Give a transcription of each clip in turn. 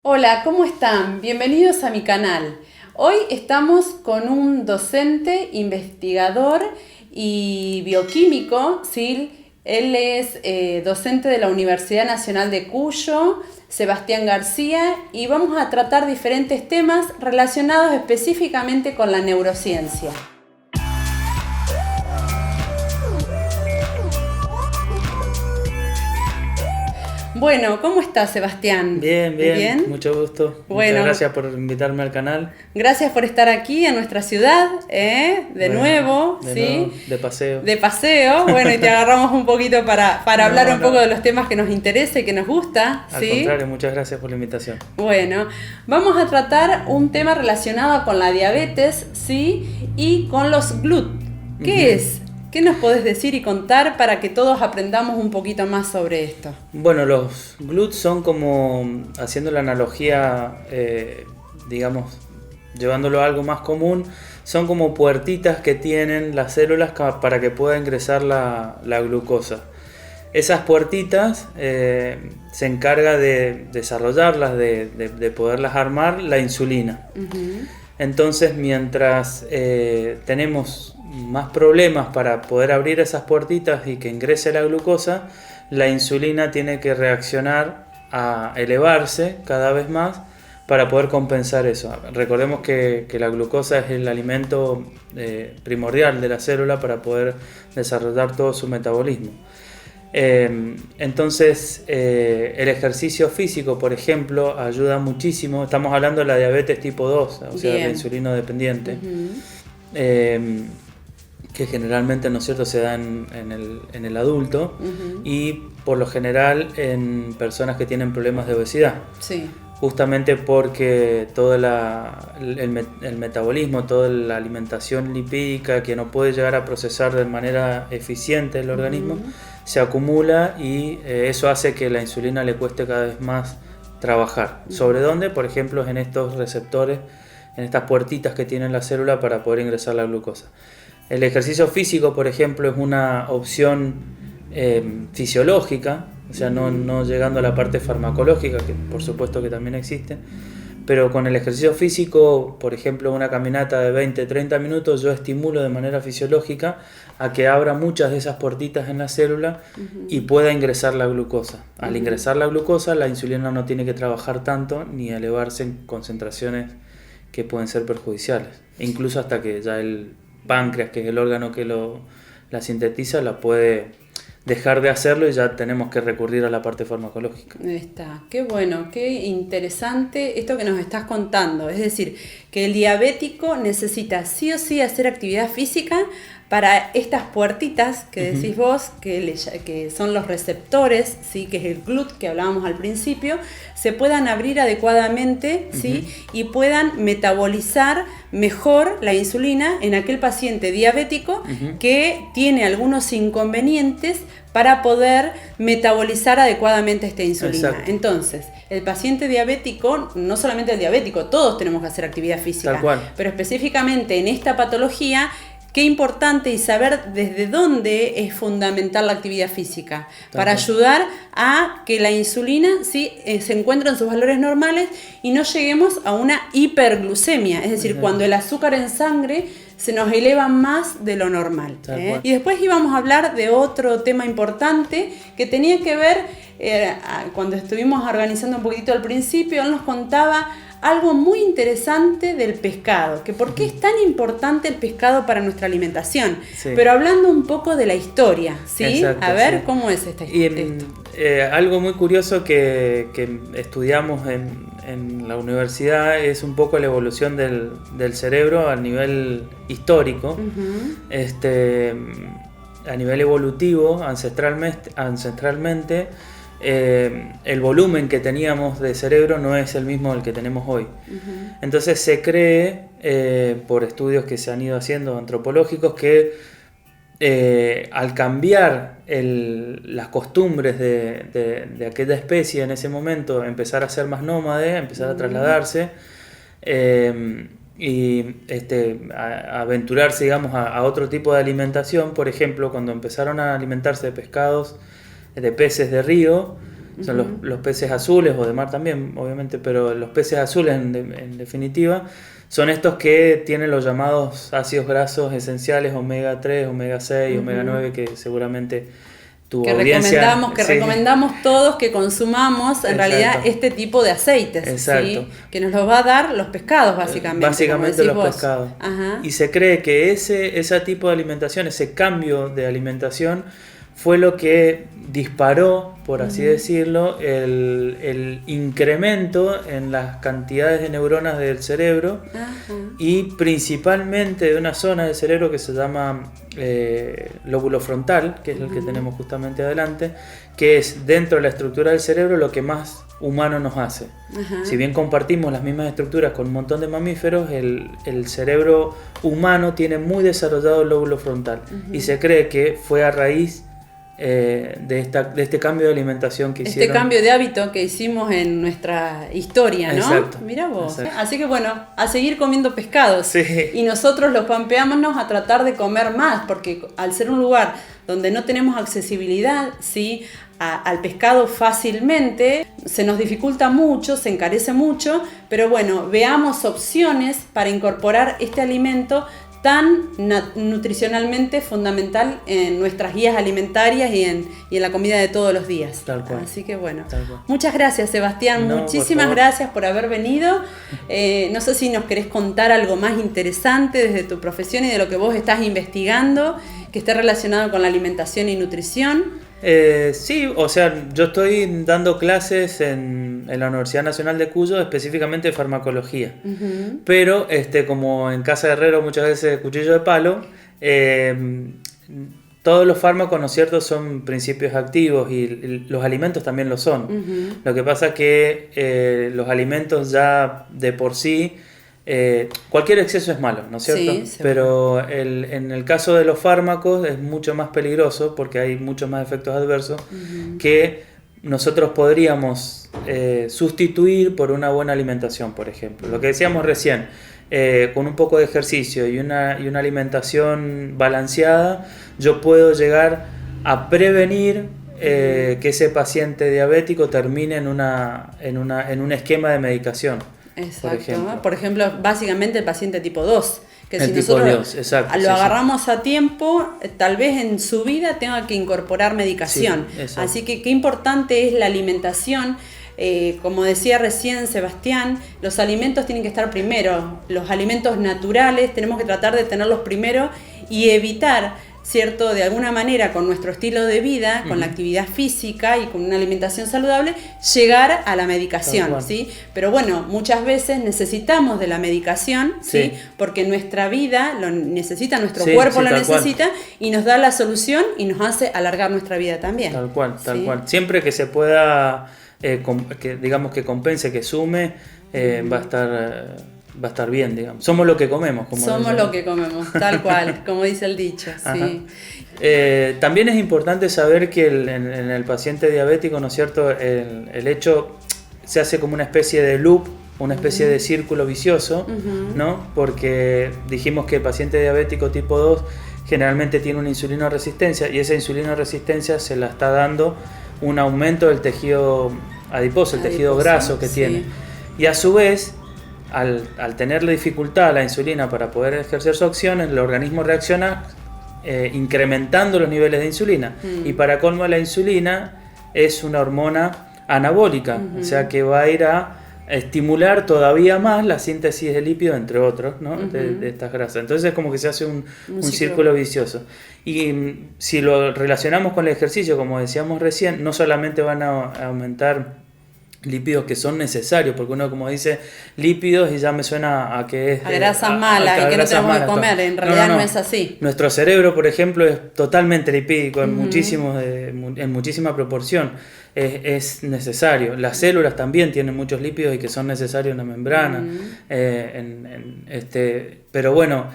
Hola, ¿cómo están? Bienvenidos a mi canal. Hoy estamos con un docente, investigador y bioquímico, ¿sí? Él es docente de la Universidad Nacional de Cuyo, Sebastián García, y vamos a tratar diferentes temas relacionados específicamente con la neurociencia. Bueno, ¿cómo estás, Sebastián? Bien, mucho gusto. Bueno, muchas gracias por invitarme al canal. Gracias por estar aquí en nuestra ciudad, de nuevo, ¿sí? De paseo. De paseo, bueno, y te agarramos un poquito para hablar un poco de los temas que nos interesa y que nos gusta, ¿sí? Al contrario, muchas gracias por la invitación. Bueno, vamos a tratar un tema relacionado con la diabetes, ¿sí? Y con los GLUT. ¿Qué es? ¿Qué nos podés decir y contar para que todos aprendamos un poquito más sobre esto? Bueno, los GLUT son como, haciendo la analogía, digamos, llevándolo a algo más común, son como puertitas que tienen las células para que pueda ingresar la glucosa. Esas puertitas se encarga de desarrollarlas, de poderlas armar la insulina. Entonces, mientras tenemos más problemas para poder abrir esas puertitas y que ingrese la glucosa, la insulina tiene que reaccionar a elevarse cada vez más para poder compensar eso. Recordemos que la glucosa es el alimento primordial de la célula para poder desarrollar todo su metabolismo. Entonces el ejercicio físico, por ejemplo, ayuda muchísimo. Estamos hablando de la diabetes tipo 2, o sea, la insulino dependiente, que generalmente, ¿no es cierto?, se da en el adulto y por lo general en personas que tienen problemas de obesidad. Sí. Justamente porque todo el metabolismo, toda la alimentación lipídica que no puede llegar a procesar de manera eficiente el organismo, se acumula y eso hace que la insulina le cueste cada vez más trabajar. ¿Sobre dónde? Por ejemplo, en estos receptores, en estas puertitas que tiene la célula para poder ingresar la glucosa. El ejercicio físico, por ejemplo, es una opción fisiológica, o sea, no llegando a la parte farmacológica, que por supuesto que también existe, pero con el ejercicio físico, por ejemplo, una caminata de 20-30 minutos, yo estimulo de manera fisiológica a que abra muchas de esas puertitas en la célula y pueda ingresar la glucosa. Al ingresar la glucosa, la insulina no tiene que trabajar tanto ni elevarse en concentraciones que pueden ser perjudiciales, incluso hasta que ya el páncreas, que es el órgano que la sintetiza, la puede dejar de hacerlo y ya tenemos que recurrir a la parte farmacológica. Está, qué bueno, qué interesante esto que nos estás contando. Es decir, que el diabético necesita sí o sí hacer actividad física para estas puertitas que decís vos, que son los receptores, ¿sí? Que es el GLUT que hablábamos al principio, se puedan abrir adecuadamente, ¿sí? Y puedan metabolizar mejor la insulina en aquel paciente diabético que tiene algunos inconvenientes para poder metabolizar adecuadamente esta insulina. Exacto. Entonces, el paciente diabético, no solamente el diabético, todos tenemos que hacer actividad física. Tal cual. Pero específicamente en esta patología, qué importante y saber desde dónde es fundamental la actividad física para ayudar a que la insulina ¿sí? Se encuentre en sus valores normales y no lleguemos a una hiperglucemia, es decir, cuando el azúcar en sangre se nos eleva más de lo normal. Y después íbamos a hablar de otro tema importante que tenía que ver, cuando estuvimos organizando un poquitito al principio, él nos contaba algo muy interesante del pescado, que por qué es tan importante el pescado para nuestra alimentación, pero hablando un poco de la historia, ¿sí? Exacto, a ver, ¿cómo es esta historia? Algo muy curioso que estudiamos en la universidad es un poco la evolución del cerebro a nivel histórico, a nivel evolutivo, ancestralmente. El volumen que teníamos de cerebro no es el mismo del que tenemos hoy. Entonces se cree, por estudios que se han ido haciendo antropológicos, que al cambiar las costumbres de aquella especie en ese momento, empezar a ser más nómade, empezar a trasladarse y a aventurarse, digamos, a otro tipo de alimentación. Por ejemplo, cuando empezaron a alimentarse de pescados, de peces de río, Son los peces azules, o de mar también, obviamente, pero los peces azules en definitiva son estos que tienen los llamados ácidos grasos esenciales, omega 3, omega 6, omega 9, que seguramente tu audiencia... Recomendamos todos que consumamos en realidad este tipo de aceites, ¿sí? Que nos los va a dar los pescados básicamente. Básicamente los pescados. Y se cree que ese tipo de alimentación, ese cambio de alimentación fue lo que disparó, por así decirlo, el incremento en las cantidades de neuronas del cerebro y principalmente de una zona del cerebro que se llama lóbulo frontal, que es el que tenemos justamente adelante, que es dentro de la estructura del cerebro lo que más humano nos hace. Si bien compartimos las mismas estructuras con un montón de mamíferos, el cerebro humano tiene muy desarrollado el lóbulo frontal y se cree que fue a raíz de este cambio de alimentación que hicieron. Este cambio de hábito que hicimos en nuestra historia, ¿no? Exacto. Mirá vos. Exacto. Así que bueno, a seguir comiendo pescados. Sí. Y nosotros los pampeámonos a tratar de comer más, porque al ser un lugar donde no tenemos accesibilidad, ¿sí?, al pescado fácilmente, se nos dificulta mucho, se encarece mucho, pero bueno, veamos opciones para incorporar este alimento tan nutricionalmente fundamental en nuestras guías alimentarias y en la comida de todos los días. Tal cual. Así que bueno, Tal cual. Muchas gracias, Sebastián, muchísimas gracias por haber venido. No sé si nos querés contar algo más interesante desde tu profesión y de lo que vos estás investigando, que esté relacionado con la alimentación y nutrición. Sí, o sea, yo estoy dando clases en la Universidad Nacional de Cuyo, específicamente de farmacología. Pero como en Casa de Herrero muchas veces cuchillo de palo, todos los fármacos, ¿no es cierto?, son principios activos y los alimentos también lo son. Lo que pasa es que los alimentos ya de por sí, cualquier exceso es malo, ¿no es cierto? Sí, pero en el caso de los fármacos es mucho más peligroso porque hay muchos más efectos adversos que nosotros podríamos sustituir por una buena alimentación, por ejemplo. Lo que decíamos recién, con un poco de ejercicio y una alimentación balanceada, yo puedo llegar a prevenir que ese paciente diabético termine en un esquema de medicación. Exacto. Por ejemplo, básicamente el paciente tipo 2, que el si tipo nosotros 2, exacto, lo agarramos a tiempo, tal vez en su vida tenga que incorporar medicación. Sí, así que qué importante es la alimentación. Como decía recién Sebastián, los alimentos tienen que estar primero, los alimentos naturales tenemos que tratar de tenerlos primero y evitar, ¿cierto?, de alguna manera con nuestro estilo de vida, con la actividad física y con una alimentación saludable, llegar a la medicación, ¿sí? Pero bueno, muchas veces necesitamos de la medicación, ¿sí? Porque nuestra vida lo necesita, nuestro cuerpo lo necesita y nos da la solución y nos hace alargar nuestra vida también. Tal cual. Siempre que se pueda, que digamos que compense, que sume, va a estar bien, digamos. Somos lo que comemos. Somos lo que comemos, tal cual, como dice el dicho. Sí. También es importante saber que en el paciente diabético, ¿no es cierto?, el hecho se hace como una especie de loop, una especie de círculo vicioso, ¿no? Porque dijimos que el paciente diabético tipo 2 generalmente tiene una insulinoresistencia y esa insulinoresistencia se la está dando un aumento del tejido adiposo, el tejido graso que tiene. Y a su vez, al tener la dificultad la insulina para poder ejercer su acción, el organismo reacciona incrementando los niveles de insulina. Y para colmo, la insulina es una hormona anabólica, o sea que va a ir a estimular todavía más la síntesis de lípidos, entre otros, ¿no? de estas grasas. Entonces es como que se hace un círculo vicioso. Y si lo relacionamos con el ejercicio, como decíamos recién, no solamente van a aumentar lípidos que son necesarios, porque uno como dice lípidos y ya me suena a que es a grasas malas y que no tenemos que comer, en realidad no es así. Nuestro cerebro, por ejemplo, es totalmente lipídico en muchísima proporción, es necesario. Las células también tienen muchos lípidos y que son necesarios en la membrana, pero bueno,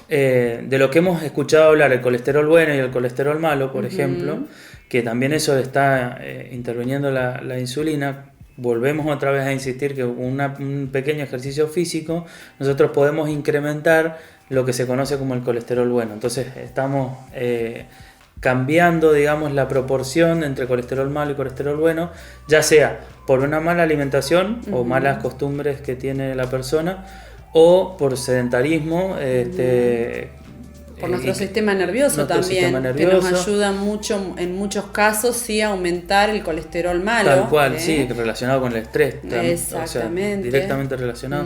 de lo que hemos escuchado hablar, el colesterol bueno y el colesterol malo, por ejemplo, que también eso está interviniendo la insulina. Volvemos otra vez a insistir que un pequeño ejercicio físico nosotros podemos incrementar lo que se conoce como el colesterol bueno. Entonces estamos cambiando, digamos, la proporción entre colesterol malo y colesterol bueno, ya sea por una mala alimentación o malas costumbres que tiene la persona, o por sedentarismo, por nuestro sistema nervioso también, que nos ayuda mucho, en muchos casos, sí, a aumentar el colesterol malo. Tal cual, sí, relacionado con el estrés. Exactamente. O sea, directamente relacionado.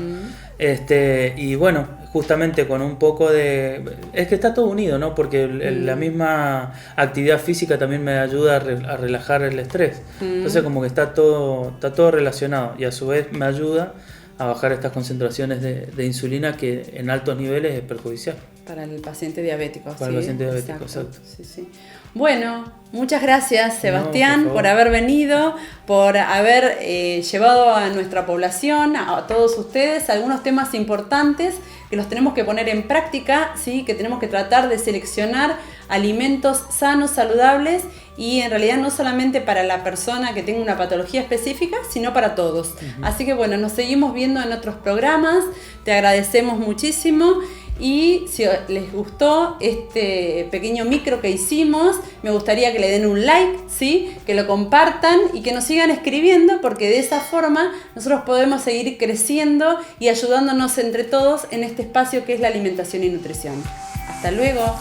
Y bueno, justamente con un poco de... Es que está todo unido, ¿no? Porque la misma actividad física también me ayuda a relajar el estrés. Entonces como que está todo relacionado, y a su vez me ayuda a bajar estas concentraciones de insulina, que en altos niveles es perjudicial. Para el paciente diabético. Para el paciente diabético, exacto. Sí. Bueno, muchas gracias, Sebastián, por haber venido, por haber llevado a nuestra población, a todos ustedes, algunos temas importantes que los tenemos que poner en práctica, ¿sí? Que tenemos que tratar de seleccionar alimentos sanos, saludables, y en realidad no solamente para la persona que tenga una patología específica, sino para todos. Así que bueno, nos seguimos viendo en otros programas, te agradecemos muchísimo. Y si les gustó este pequeño micro que hicimos, me gustaría que le den un like, ¿sí? Que lo compartan y que nos sigan escribiendo, porque de esa forma nosotros podemos seguir creciendo y ayudándonos entre todos en este espacio que es la alimentación y nutrición. Hasta luego.